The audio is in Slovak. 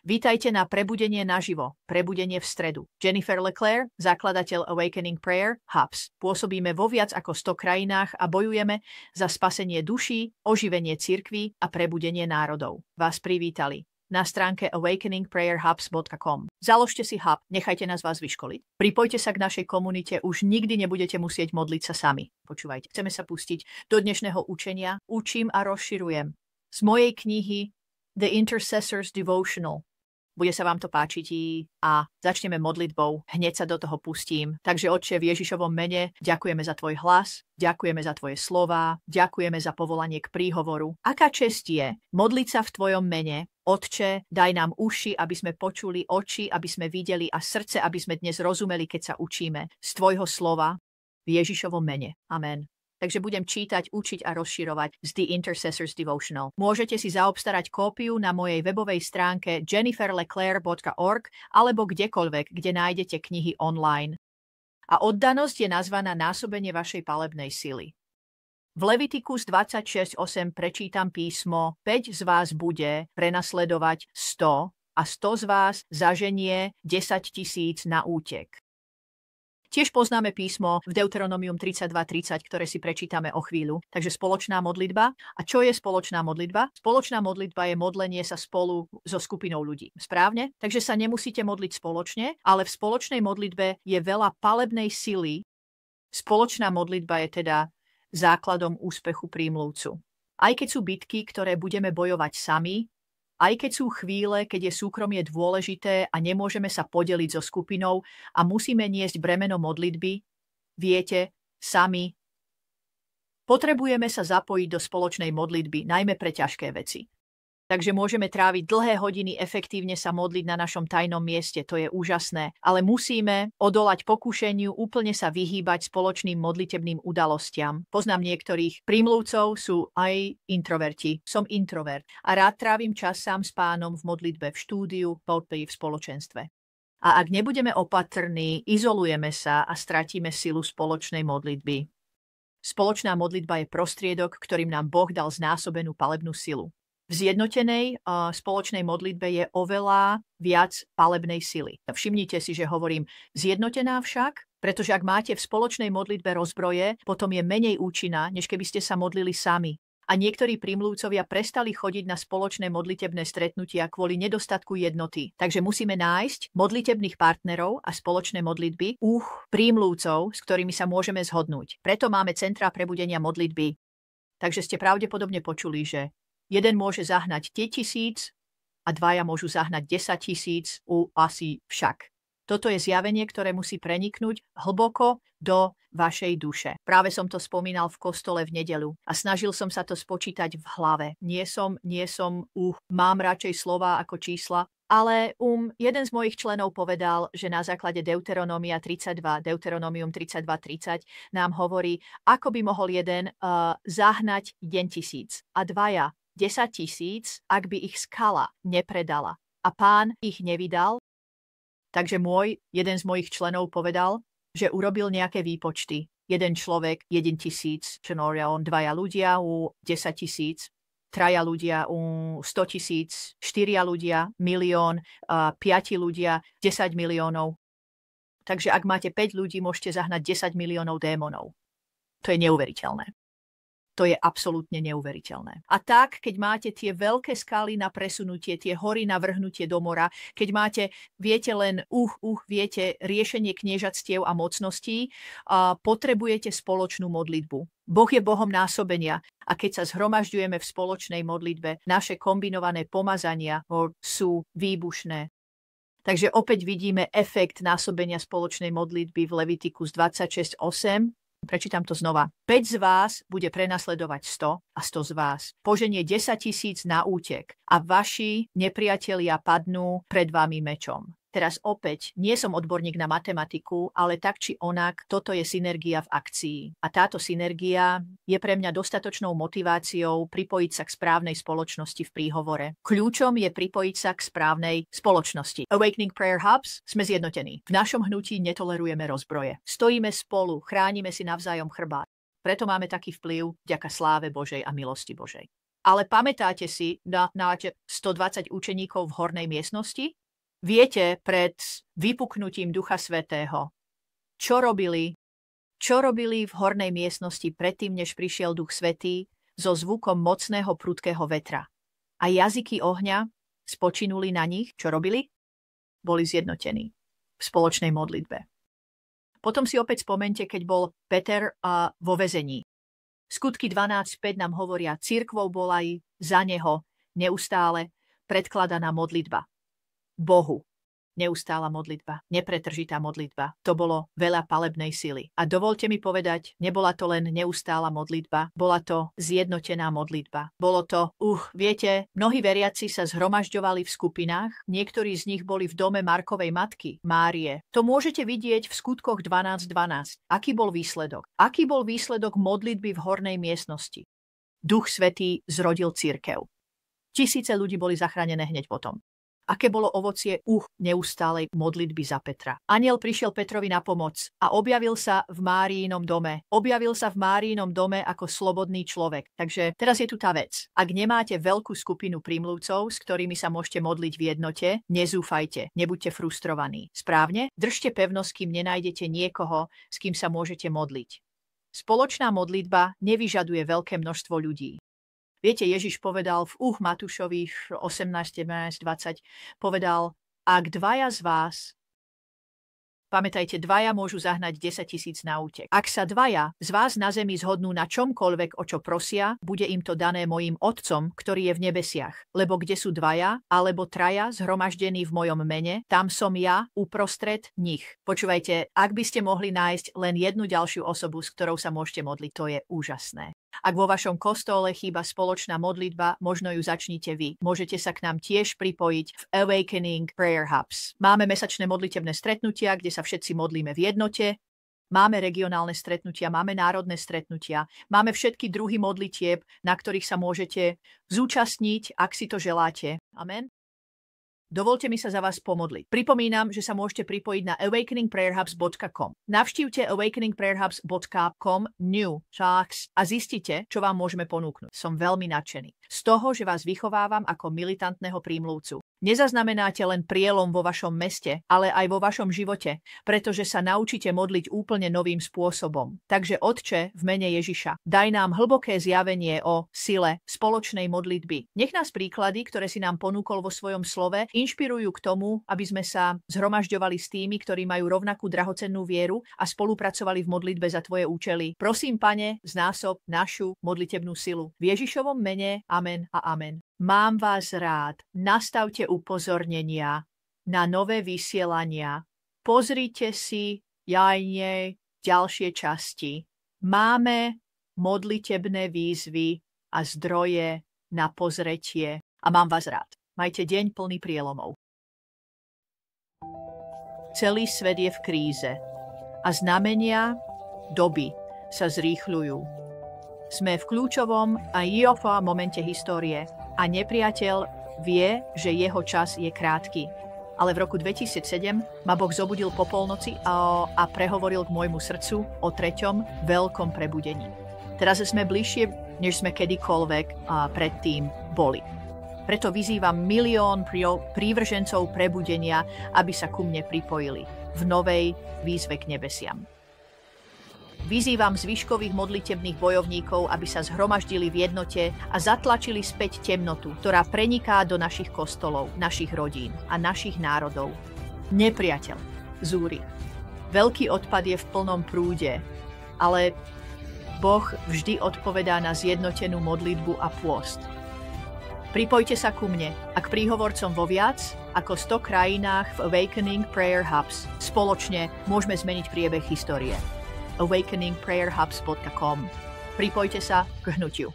Vítajte na Prebudenie naživo, Prebudenie v stredu. Jennifer LeClaire, zakladateľ Awakening Prayer Hubs. Pôsobíme vo viac ako 100 krajinách a bojujeme za spasenie duší, oživenie cirkví a prebudenie národov. Vás privítali na stránke awakeningprayerhubs.com. Založte si hub, nechajte nás vás vyškoliť. Pripojte sa k našej komunite, už nikdy nebudete musieť modliť sa sami. Počúvajte, chceme sa pustiť do dnešného učenia. Učím a rozširujem z mojej knihy The Intercessor's Devotional. Bude sa vám to páčiť a začneme modlitbou. Hneď sa do toho pustím. Takže Otče, v Ježišovom mene ďakujeme za tvoj hlas, ďakujeme za tvoje slová, ďakujeme za povolanie k príhovoru. Aká česť je modliť sa v tvojom mene. Otče, daj nám uši, aby sme počuli, oči, aby sme videli a srdce, aby sme dnes rozumeli, keď sa učíme z tvojho slova v Ježišovom mene. Amen. Takže budem čítať, učiť a rozširovať z The Intercessor's Devotional. Môžete si zaobstarať kópiu na mojej webovej stránke jenniferleclaire.org alebo kdekoľvek, kde nájdete knihy online. A oddanosť je nazvaná násobenie vašej palebnej sily. V Levitikus 26.8 prečítam písmo: 5 z vás bude prenasledovať 100 a 100 z vás zaženie 10 000 na útek. Tiež poznáme písmo v Deuteronomium 32.30, ktoré si prečítame o chvíľu. Takže spoločná modlitba. A čo je spoločná modlitba? Spoločná modlitba je modlenie sa spolu so skupinou ľudí. Správne? Takže sa nemusíte modliť spoločne, ale v spoločnej modlitbe je veľa palebnej sily. Spoločná modlitba je teda základom úspechu prímluvcu. Aj keď sú bitky, ktoré budeme bojovať sami, aj keď sú chvíle, keď je súkromie dôležité a nemôžeme sa podeliť so skupinou a musíme niesť bremeno modlitby, viete, sami, potrebujeme sa zapojiť do spoločnej modlitby, najmä pre ťažké veci. Takže môžeme tráviť dlhé hodiny efektívne sa modliť na našom tajnom mieste, to je úžasné, ale musíme odolať pokušeniu, úplne sa vyhýbať spoločným modlitebným udalostiam. Poznám niektorých prímluvcov, sú aj introverti. Som introvert a rád trávim čas sám s Pánom v modlitbe, v štúdiu, v spoločenstve. A ak nebudeme opatrní, izolujeme sa a stratíme silu spoločnej modlitby. Spoločná modlitba je prostriedok, ktorým nám Boh dal znásobenú palebnú silu. V zjednotenej spoločnej modlitbe je oveľa viac palebnej sily. Všimnite si, že hovorím zjednotená však, pretože ak máte v spoločnej modlitbe rozbroje, potom je menej účinná, než keby ste sa modlili sami. A niektorí prímluvcovia prestali chodiť na spoločné modlitebné stretnutia kvôli nedostatku jednoty. Takže musíme nájsť modlitebných partnerov a spoločné modlitby prímluvcov, s ktorými sa môžeme zhodnúť. Preto máme centrá prebudenia modlitby. Takže ste pravdepodobne počuli, že jeden môže zahnať 10 000 a dvaja môžu zahnať 10 000 asi však. Toto je zjavenie, ktoré musí preniknúť hlboko do vašej duše. Práve som to spomínal v kostole v nedeľu a snažil som sa to spočítať v hlave. Mám radšej slová ako čísla, ale jeden z mojich členov povedal, že na základe Deuteronomium 32.30 nám hovorí, ako by mohol jeden zahnať 1000 a dvaja 10 000, ak by ich skala nepredala a Pán ich nevydal. Takže jeden z mojich členov povedal, že urobil nejaké výpočty. Jeden človek, 1 000, dvaja ľudia 10 000, traja ľudia 100 000, 4 ľudia 1 000 000, 5 ľudia 10 miliónov. Takže ak máte 5 ľudí, môžete zahnať 10 miliónov démonov. To je neuveriteľné. To je absolútne neuveriteľné. A tak, keď máte tie veľké skaly na presunutie, tie hory na vrhnutie do mora, keď máte, viete len, viete, riešenie kniežatstiev a mocností, potrebujete spoločnú modlitbu. Boh je Bohom násobenia a keď sa zhromažďujeme v spoločnej modlitbe, naše kombinované pomazania sú výbušné. Takže opäť vidíme efekt násobenia spoločnej modlitby v Levitikus 26.8. Prečítam to znova. 5 z vás bude prenasledovať 100 a 100 z vás poženie 10 000 na útek a vaši nepriatelia padnú pred vami mečom. Teraz opäť, nie som odborník na matematiku, ale tak či onak, toto je synergia v akcii. A táto synergia je pre mňa dostatočnou motiváciou pripojiť sa k správnej spoločnosti v príhovore. Kľúčom je pripojiť sa k správnej spoločnosti. Awakening Prayer Hubs sme zjednotení. V našom hnutí netolerujeme rozbroje. Stojíme spolu, chránime si navzájom chrbát. Preto máme taký vplyv vďaka sláve Božej a milosti Božej. Ale pamätáte si na 120 učeníkov v hornej miestnosti? Viete, pred vypuknutím Ducha Svätého, čo robili? Čo robili v hornej miestnosti predtým, než prišiel Duch Svätý so zvukom mocného prudkého vetra? A jazyky ohňa spočinuli na nich. Čo robili? Boli zjednotení v spoločnej modlitbe. Potom si opäť spomente, keď bol Peter vo väzení. Skutky 12.5 nám hovoria, cirkvou bola aj za neho neustále predkladaná modlitba. Bohu. Neustála modlitba, nepretržitá modlitba. To bolo veľa palebnej sily. A dovolte mi povedať, nebola to len neustála modlitba, bola to zjednotená modlitba. Bolo to, viete, mnohí veriaci sa zhromažďovali v skupinách, niektorí z nich boli v dome Markovej matky, Márie. To môžete vidieť v skutkoch 12.12. Aký bol výsledok? Aký bol výsledok modlitby v hornej miestnosti? Duch Svätý zrodil cirkev. Tisíce ľudí boli zachránené hneď potom. Aké bolo ovocie neustálej modlitby za Petra. Anjel prišiel Petrovi na pomoc a objavil sa v Máriinom dome. Objavil sa v Máriinom dome ako slobodný človek. Takže teraz je tu tá vec. Ak nemáte veľkú skupinu prímluvcov, s ktorými sa môžete modliť v jednote, nezúfajte, nebuďte frustrovaní. Správne? Držte pevnosť, kým nenájdete niekoho, s kým sa môžete modliť. Spoločná modlitba nevyžaduje veľké množstvo ľudí. Viete, Ježiš povedal v Matúšovi 18:20, povedal, ak dvaja z vás, pamätajte, dvaja môžu zahnať 10 000 na útek. Ak sa dvaja z vás na zemi zhodnú na čomkoľvek, o čo prosia, bude im to dané mojím Otcom, ktorý je v nebesiach. Lebo kde sú dvaja, alebo traja zhromaždení v mojom mene, tam som ja uprostred nich. Počúvajte, ak by ste mohli nájsť len jednu ďalšiu osobu, s ktorou sa môžete modliť, to je úžasné. Ak vo vašom kostole chýba spoločná modlitba, možno ju začnite vy. Môžete sa k nám tiež pripojiť v Awakening Prayer Hubs. Máme mesačné modlitebné stretnutia, kde sa všetci modlíme v jednote. Máme regionálne stretnutia, máme národné stretnutia, máme všetky druhy modlitieb, na ktorých sa môžete zúčastniť, ak si to želáte. Amen. Dovolte mi sa za vás pomodliť. Pripomínam, že sa môžete pripojiť na awakeningprayerhubs.com. Navštívte awakeningprayerhubs.com a zistite, čo vám môžeme ponúknuť. Som veľmi nadšený z toho, že vás vychovávam ako militantného prímluvcu. Nezaznamenáte len prielom vo vašom meste, ale aj vo vašom živote, pretože sa naučíte modliť úplne novým spôsobom. Takže Otče, v mene Ježiša, daj nám hlboké zjavenie o sile spoločnej modlitby. Nech nás príklady, ktoré si nám ponúkol vo svojom slove, inšpirujú k tomu, aby sme sa zhromažďovali s tými, ktorí majú rovnakú drahocennú vieru a spolupracovali v modlitbe za tvoje účely. Prosím, Pane, znásob našu modlitebnú silu. V Ježišovom mene, amen a amen. Mám vás rád. Nastavte upozornenia na nové vysielania. Pozrite si ďalšie časti. Máme modlitebné výzvy a zdroje na pozretie. A mám vás rád. Majte deň plný prielomov. Celý svet je v kríze a znamenia doby sa zrýchľujú. Sme v kľúčovom a momente histórie a nepriateľ vie, že jeho čas je krátky. Ale v roku 2007 ma Boh zobudil po polnoci a prehovoril k môjmu srdcu o 3. veľkom prebudení. Teraz sme bližšie, než sme kedykoľvek predtým boli. Preto vyzývam 1 000 000 prívržencov prebudenia, aby sa ku mne pripojili v novej výzve k nebesiam. Vyzývam zvyškových modlitebných bojovníkov, aby sa zhromaždili v jednote a zatlačili späť temnotu, ktorá preniká do našich kostolov, našich rodín a našich národov. Nepriateľ zúri. Veľký odpad je v plnom prúde, ale Boh vždy odpovedá na zjednotenú modlitbu a pôst. Pripojte sa ku mne a k príhovorcom vo viac ako 100 krajinách v Awakening Prayer Hubs. Spoločne môžeme zmeniť priebeh histórie. awakeningprayerhubs.com. Pripojte sa k hnutiu.